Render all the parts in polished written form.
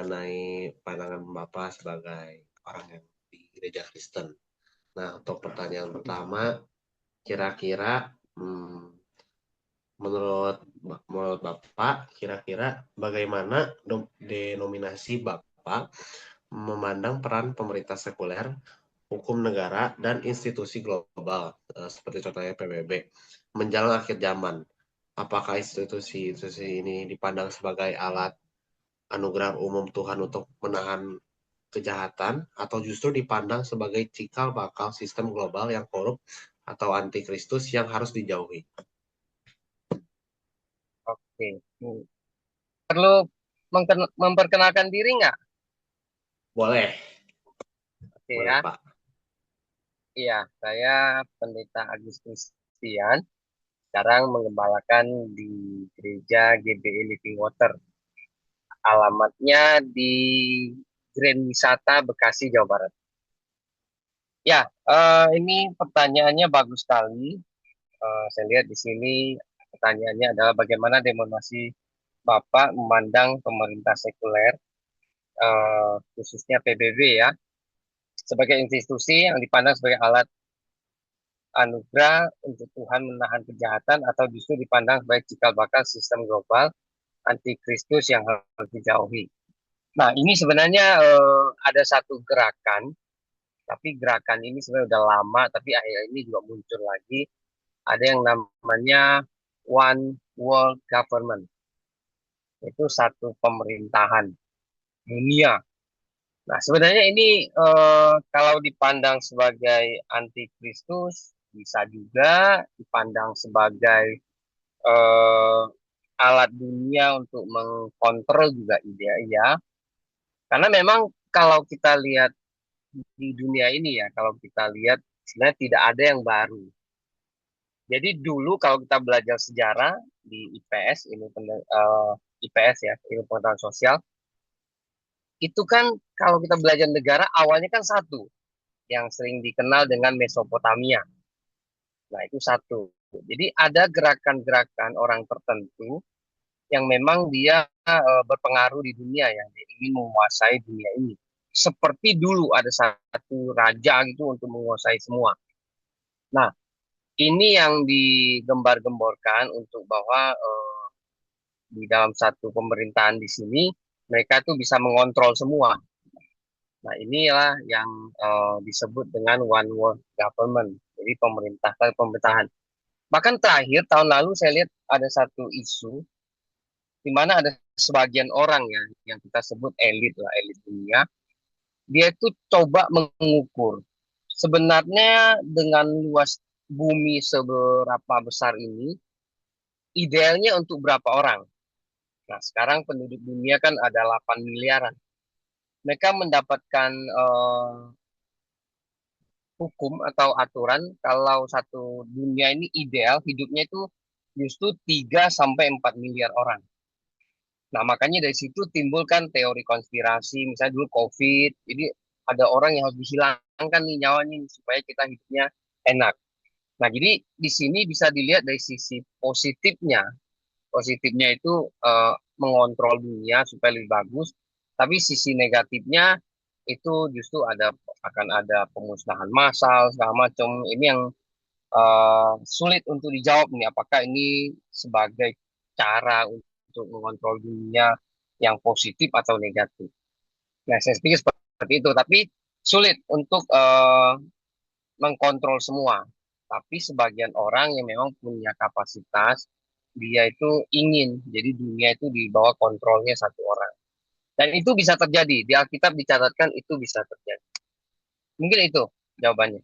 mengenai pandangan Bapak sebagai orang yang di gereja Kristen. Nah, untuk pertanyaan pertama, kira-kira menurut Bapak, kira-kira bagaimana denominasi Bapak memandang peran pemerintah sekuler, hukum negara, dan institusi global, seperti contohnya PBB, menjelang akhir zaman? Apakah institusi-institusi ini dipandang sebagai alat anugerah umum Tuhan untuk menahan kejahatan, atau justru dipandang sebagai cikal bakal sistem global yang korup atau antikristus yang harus dijauhi? Oke. Perlu memperkenalkan diri nggak? Boleh, Oke boleh ya. Pak. Iya, saya Pendeta Agus Christian. Sekarang mengembalakan di gereja GBI Living Water. Alamatnya di Grand Wisata Bekasi, Jawa Barat. Ya, ini pertanyaannya bagus sekali. Saya lihat di sini pertanyaannya adalah bagaimana demokrasi Bapak memandang pemerintah sekuler, khususnya PBB ya, sebagai institusi yang dipandang sebagai alat anugerah untuk Tuhan menahan kejahatan atau justru dipandang sebagai cikal bakal sistem global antikristus yang harus dijauhi. Nah, ini sebenarnya ada satu gerakan, tapi gerakan ini sebenarnya udah lama, tapi akhir ini juga muncul lagi. Ada yang namanya One World Government, itu satu pemerintahan dunia. Nah, sebenarnya ini kalau dipandang sebagai antikristus, bisa juga dipandang sebagai eh, alat dunia untuk mengkontrol juga ide ya. Karena memang kalau kita lihat di dunia ini ya, kalau kita lihat sebenarnya tidak ada yang baru. Jadi dulu kalau kita belajar sejarah di IPS, IPS ya, ilmu pengetahuan sosial, itu kan kalau kita belajar negara awalnya kan satu, yang sering dikenal dengan Mesopotamia. Nah, itu satu. Jadi ada gerakan-gerakan orang tertentu yang memang dia berpengaruh di dunia ya, dia ingin menguasai dunia ini. Seperti dulu ada satu raja gitu untuk menguasai semua. Nah, ini yang digembar-gemborkan untuk bahwa di dalam satu pemerintahan di sini mereka tuh bisa mengontrol semua. Nah, inilah yang disebut dengan one world government. Jadi pemerintahan. Bahkan terakhir tahun lalu saya lihat ada satu isu di mana ada sebagian orang ya yang kita sebut elit lah, elit dunia, dia itu coba mengukur sebenarnya dengan luas bumi seberapa besar ini idealnya untuk berapa orang. Nah, sekarang penduduk dunia kan ada 8 miliaran. Mereka mendapatkan hukum atau aturan kalau satu dunia ini ideal hidupnya itu justru 3 sampai 4 miliar orang. Nah, makanya dari situ timbul kan teori konspirasi, misalnya dulu COVID, jadi ada orang yang harus dihilangkan nih nyawanya supaya kita hidupnya enak. Nah, jadi di sini bisa dilihat dari sisi positifnya. Positifnya itu mengontrol dunia supaya lebih bagus, tapi sisi negatifnya itu justru akan ada pemusnahan massal segala macam. Ini yang sulit untuk dijawab nih, apakah ini sebagai cara untuk mengontrol dunia yang positif atau negatif. Nah, saya pikir seperti itu, tapi sulit untuk mengkontrol semua. Tapi sebagian orang yang memang punya kapasitas, dia itu ingin, jadi dunia itu di bawah kontrolnya satu orang. Dan itu bisa terjadi, di Alkitab dicatatkan itu bisa terjadi. Mungkin itu jawabannya.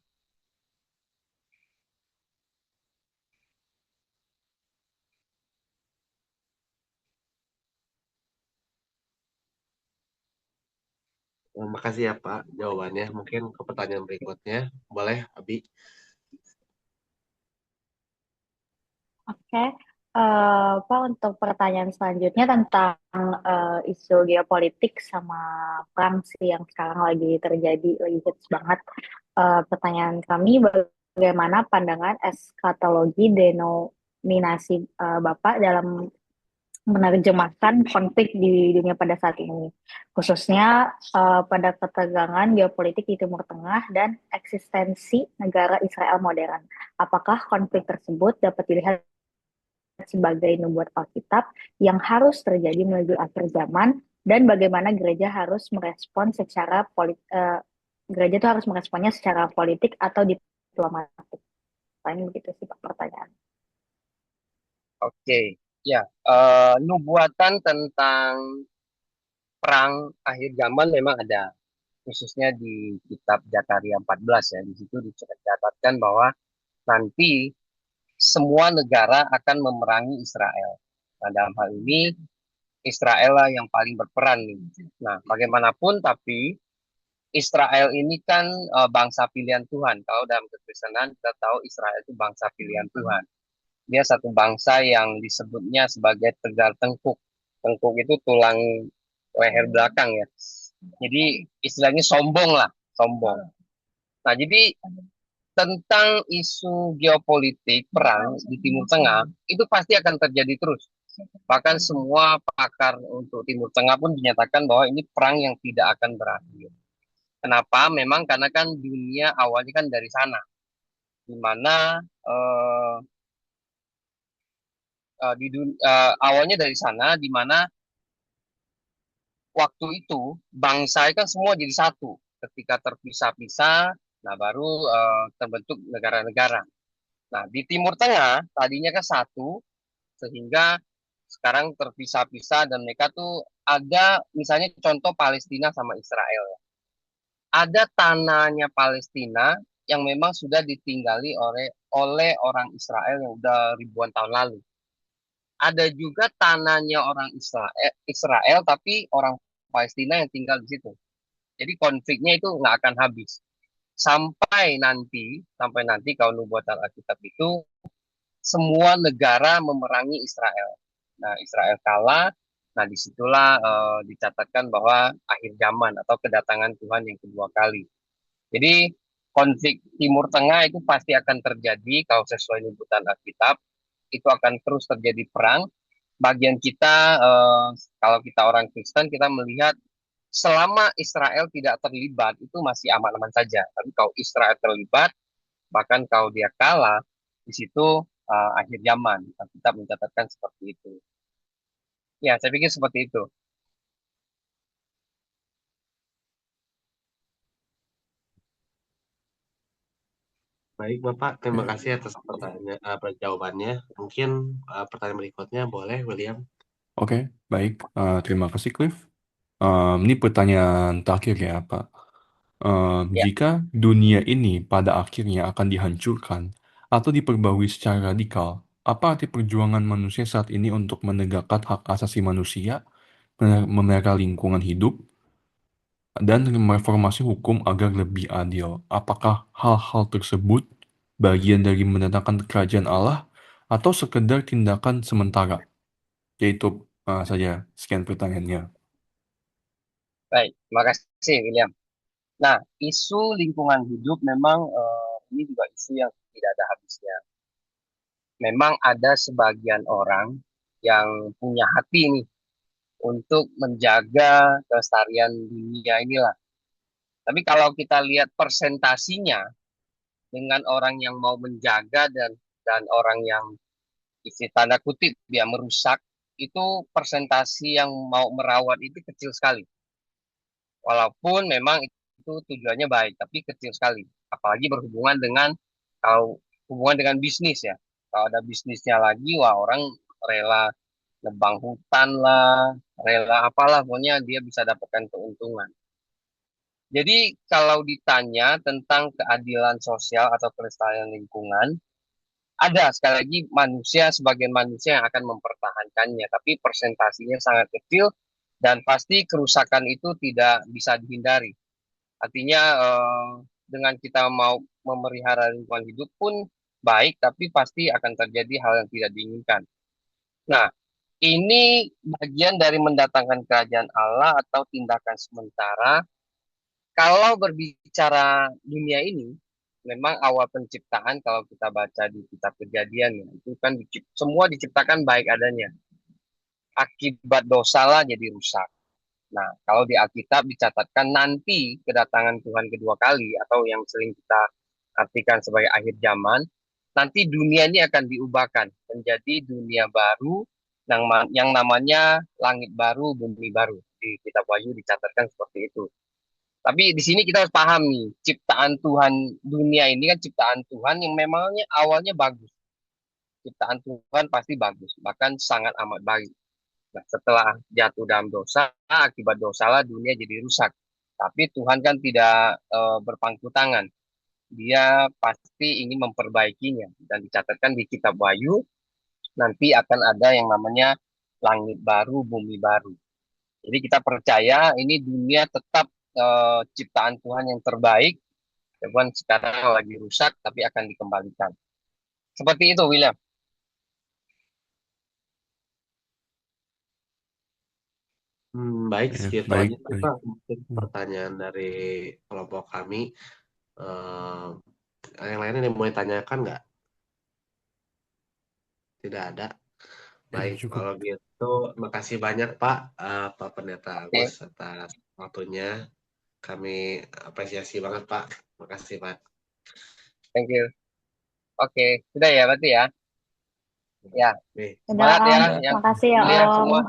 Terima kasih ya Pak jawabannya. Mungkin ke pertanyaan berikutnya. Boleh, Abi? Oke, Pak, untuk pertanyaan selanjutnya tentang isu geopolitik sama perang sih yang sekarang lagi terjadi, lagi hits banget. Pertanyaan kami, bagaimana pandangan eskatologi denominasi Bapak dalam menerjemahkan konflik di dunia pada saat ini, khususnya pada ketegangan geopolitik di Timur Tengah dan eksistensi negara Israel modern. Apakah konflik tersebut dapat dilihat sebagai nubuat Alkitab yang harus terjadi menuju akhir zaman, dan bagaimana gereja harus merespon secara gereja itu harus meresponnya secara politik atau diplomatik? Paling begitu sih Pak pertanyaan. Oke, ya, nubuatan tentang perang akhir zaman memang ada, khususnya di kitab Zakaria 14 ya. Di situ dicatatkan bahwa nanti semua negara akan memerangi Israel. Nah, dalam hal ini Israel lah yang paling berperan nih. Nah, bagaimanapun tapi Israel ini kan bangsa pilihan Tuhan. Kalau dalam kekristenan kita tahu Israel itu bangsa pilihan Tuhan. Dia satu bangsa yang disebutnya sebagai tegar tengkuk. Tengkuk itu tulang leher belakang ya. Jadi istilahnya sombong lah, sombong. Nah, jadi tentang isu geopolitik perang di Timur Tengah itu pasti akan terjadi terus. Bahkan semua pakar untuk Timur Tengah pun dinyatakan bahwa ini perang yang tidak akan berakhir. Kenapa? Memang karena kan dunia awalnya kan dari sana, di mana awalnya dari sana, di mana waktu itu bangsa kan semua jadi satu. Ketika terpisah-pisah, nah baru terbentuk negara-negara. Nah, di Timur Tengah tadinya kan satu, sehingga sekarang terpisah-pisah dan mereka tuh ada misalnya contoh Palestina sama Israel. Ada tanahnya Palestina yang memang sudah ditinggali oleh orang Israel yang udah ribuan tahun lalu. Ada juga tanahnya orang Israel tapi orang Palestina yang tinggal di situ. Jadi konfliknya itu nggak akan habis sampai nanti kalau nubuatan Alkitab itu semua negara memerangi Israel. Nah, Israel kalah. Nah, disitulah dicatatkan bahwa akhir zaman atau kedatangan Tuhan yang kedua kali. Jadi, konflik Timur Tengah itu pasti akan terjadi kalau sesuai nubuatan Alkitab. Itu akan terus terjadi perang. Bagian kita, kalau kita orang Kristen, kita melihat selama Israel tidak terlibat, itu masih aman-aman saja. Tapi kalau Israel terlibat, bahkan kalau dia kalah, di situ akhir zaman. Kita mencatatkan seperti itu. Ya, saya pikir seperti itu. Baik, Bapak. Terima Ya, kasih atas pertanyaan, jawabannya. Mungkin pertanyaan berikutnya boleh, William. oke, baik. Terima kasih, Cliff. Ini pertanyaan terakhir ya, Pak. Ya, Jika dunia ini pada akhirnya akan dihancurkan atau diperbarui secara radikal, apa arti perjuangan manusia saat ini untuk menegakkan hak asasi manusia, memelihara lingkungan hidup, dan mereformasi hukum agar lebih adil? Apakah hal-hal tersebut bagian dari mendatangkan kerajaan Allah atau sekedar tindakan sementara? Yaitu saja sekian pertanyaannya. baik. Terima kasih, William. Nah, isu lingkungan hidup memang ini juga isu yang tidak ada habisnya. Memang ada sebagian orang yang punya hati nih untuk menjaga kelestarian dunia inilah. Tapi kalau kita lihat persentasinya dengan orang yang mau menjaga dan orang yang isi tanda kutip dia merusak, itu persentasi yang mau merawat itu kecil sekali. Walaupun memang itu tujuannya baik, tapi kecil sekali. Apalagi berhubungan dengan kalau hubungan dengan bisnis ya. Kalau ada bisnisnya lagi, wah orang rela nebang hutan lah, rela apalah, pokoknya dia bisa dapatkan keuntungan. Jadi kalau ditanya tentang keadilan sosial atau kelestarian lingkungan, ada sekali lagi manusia sebagian manusia yang akan mempertahankannya, tapi persentasinya sangat kecil dan pasti kerusakan itu tidak bisa dihindari. Artinya dengan kita mau memelihara lingkungan hidup pun baik, tapi pasti akan terjadi hal yang tidak diinginkan. Nah, ini bagian dari mendatangkan kerajaan Allah atau tindakan sementara. Kalau berbicara dunia ini, memang awal penciptaan kalau kita baca di kitab Kejadian ya, itu kan semua diciptakan baik adanya. akibat dosa lah jadi rusak. Nah, kalau di Alkitab dicatatkan nanti kedatangan Tuhan kedua kali atau yang sering kita artikan sebagai akhir zaman, nanti dunia ini akan diubahkan menjadi dunia baru yang namanya langit baru, bumi baru. Di kitab Wahyu dicatatkan seperti itu. Tapi di sini kita harus paham nih, ciptaan Tuhan dunia ini kan ciptaan Tuhan yang memangnya awalnya bagus. Ciptaan Tuhan pasti bagus, bahkan sangat amat baik. Nah, setelah jatuh dalam dosa, akibat dosalah dunia jadi rusak. Tapi Tuhan kan tidak berpangku tangan. Dia pasti ingin memperbaikinya. Dan dicatatkan di kitab Wahyu, nanti akan ada yang namanya langit baru, bumi baru. Jadi kita percaya ini dunia tetap ciptaan Tuhan yang terbaik. Tuhan sekarang lagi rusak, tapi akan dikembalikan. Seperti itu, William. Baik, Ya, segitu baik, aja sih, baik. Pak. Mungkin pertanyaan dari kelompok kami. Eh, yang lainnya yang mau ditanyakan nggak? Tidak ada. Ya, Baik, cukup. kalau gitu, makasih banyak Pak, Pak Pendeta Agus Oke, atas waktunya. Kami apresiasi banget Pak. Makasih Pak. thank you. Oke, sudah ya berarti ya. Ya, Nih. Udah, semangat ya Om. yang Makasih ya, kuliah Om. semua.